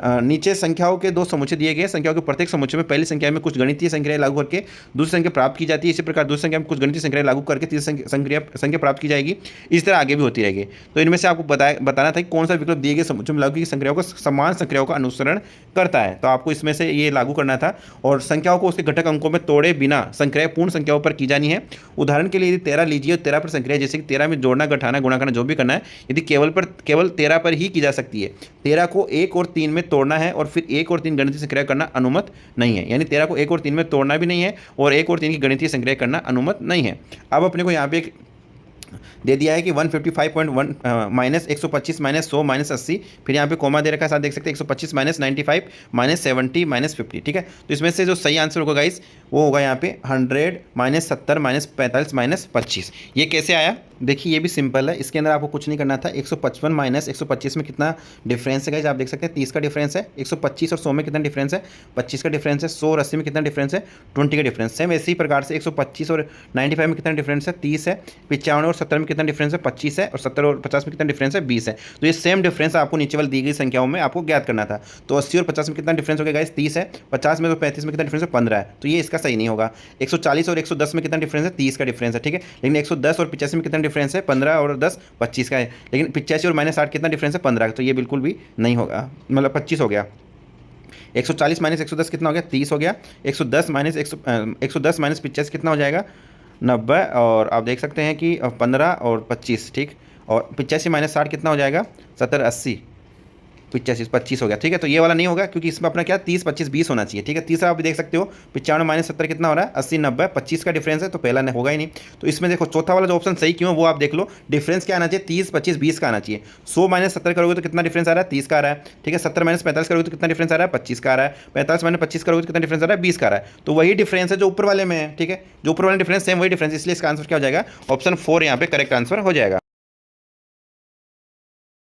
नीचे संख्याओं के दो समुच्चय दिए गए, संख्याओं के प्रत्येक समुच्चय में पहली संख्या में कुछ गणितीय संख्याएं लागू करके दूसरी संख्या प्राप्त की जाती है। इसी प्रकार दूसरी संख्या में कुछ गणितीय संख्याएं लागू करके तीसरी संख्या प्राप्त की जाएगी। इस तरह आगे भी होती रहेगी। तो इनमें से आपको बताना था कि कौन सा विकल्प दिए गए समुच्चय में लागू की संख्याओं को समान संख्याओं का अनुसरण करता है। तो आपको इसमें से ये लागू करना था और संख्याओं को उसके घटक अंकों में तोड़े बिना संख्याएं पूर्ण संख्याओं पर की जानी है। उदाहरण के लिए यदि 13 लीजिए और 13 पर संख्या जैसे कि 13 में जोड़ना, घटाना, गुणा करना जो भी करना है, यदि केवल 13 पर ही की जा सकती है। 13 को 1 और 3 में तोड़ना है और फिर 1 और 3 गणितीय संक्रिया करना अनुमत नहीं है। यानी 13 को 1 और 3 में तोड़ना भी नहीं है और 1 और 3 की गणितीय संक्रिया करना अनुमत नहीं है। अब अपने को यहाँ पे एक दे दिया है कि 155.1 माइनस 125 माइनस 100 माइनस 80, फिर यहाँ पे कोमा दे रखा है, साथ देख सकते हैं 125 माइनस 95 माइनस 70 माइनस 50। ठीक है, तो इसमें से जो सही आंसर होगा गाइस वो होगा यहाँ पे 100 माइनस 70 माइनस 45 माइनस 25। ये कैसे आया देखिए, ये भी सिंपल है। इसके अंदर आपको कुछ नहीं करना था। 155 माइनस 125 में कितना डिफरेंस है गाइस, आप देख सकते हैं 30 का डिफरेंस है। 125 और 100 में कितना डिफरेंस है, 25 का डिफरेंस है। 100 और 80 में कितना डिफरेंस है, 20 का डिफरेंस। सेम इसी प्रकार से 125 और 95 में कितना डिफरेंस है, 30 है। 95 और 70 में कितना डिफरेंस है, 25 है। और 70 और 50 में कितना डिफरेंस है, 20 है। तो ये सेम डिफरेंस आपको नीचे वाली दी गई संख्याओं में आपको ज्ञात करना था। तो 80 और 50 में कितना डिफरेंस हो गया गाइस, 30 है। 50 में तो 35 में कितना डिफरेंस है, 15 है। तो ये इसका सही नहीं होगा। 140 और 110 में कितना डिफरेंस है, 30 का डिफरेंस है। ठीक है, लेकिन 110 और 85 में कितना डिफरेंस है, 15 और 10 25 का है। लेकिन 85 और माइनस 8 कितना डिफरेंस है, 15 का। तो ये बिल्कुल भी नहीं होगा, मतलब 25 हो गया। 140 माइनस 110 कितना हो गया, 30 हो गया। 110 माइनस 110 माइनस 85 कितना हो जाएगा, 90। और आप देख सकते हैं कि 15 और 25, ठीक। और 85 माइनस 60 कितना हो जाएगा, 70 80 85 25 हो गया। ठीक है, तो ये वाला नहीं होगा क्योंकि इसमें अपना क्या 30 25 20 होना चाहिए। ठीक है, तीसरा आप भी देख सकते हो 95 माइनस 70 कितना हो रहा है, 80 90 25 का डिफरेंस है, तो पहला नहीं होगा ही नहीं। तो इसमें देखो चौथा वाला जो ऑप्शन सही क्यों है वो आप देख लो। डिफरेंस क्या आना चाहिए, 30 25 20 का आना चाहिए। 100 माइनस 70 करोगे तो कितना डिफरेंस आ रहा है, 30 का आ रहा है। ठीक है, 70 माइनस 45 करोगे तो कितना डिफरेंस आ रहा है, 25 का आ रहा है। 45 माइनस 25 करोगे तो कितना डिफरेंस आ रहा है, 20 का आ रहा है। तो वही डिफरेंस है जो ऊपर वाले में है। ठीक है, जो ऊपर वाले डिफरेंस सेम वही डिफरेंस, इसलिए इसका आंसर क्या हो जाएगा, ऑप्शन 4 यहाँ पे करेक्ट आंसर हो जाएगा।